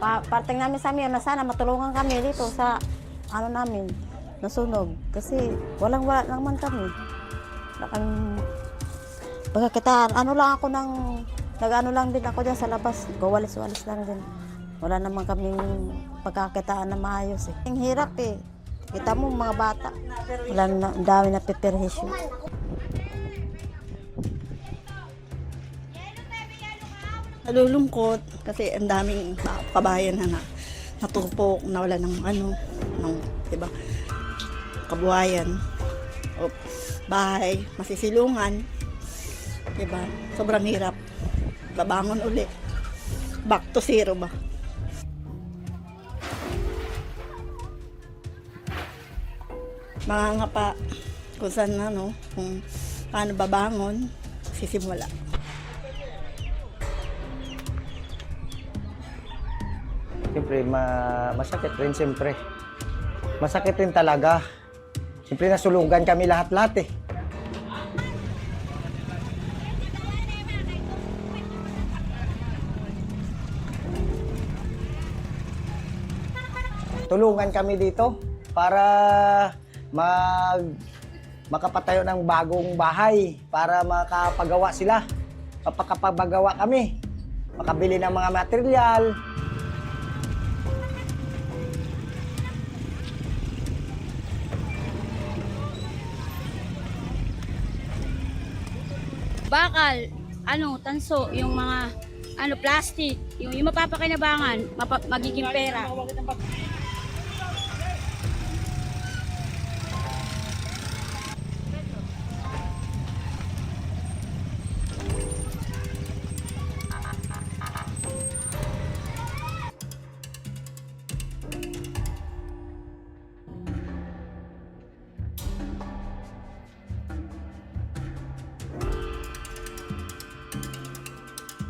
Parting namin sa amin na sana matulungan kami dito sa ano namin, nasunog. Kasi wala naman kami. Pagkakitaan, ano lang ako nag-ano lang din ako dyan sa labas. Gawalis-walis lang din. Wala naman kaming pagkakitaan na maayos eh. Ang hirap eh. Kita mo mga bata. Wala na, ang dami na peperhisyo. Nalulungkot kasi ang daming kabayan na natupok, nawala ng diba, kabuhayan, o bahay, masisilungan, diba, sobrang hirap, babangon uli, back to zero ba. Mga pa kung saan kung paano babangon, sisimula. Siyempre, masakit rin siyempre. Masakit rin talaga. Siyempre, nasulugan kami lahat-lahat eh. Tulungan kami dito para makapatayo ng bagong bahay, para makapagawa sila. Kapagawa kami, makabili ng mga material. Bakal, tanso, yung mga plastic, yung mapapakinabangan, magiging pera.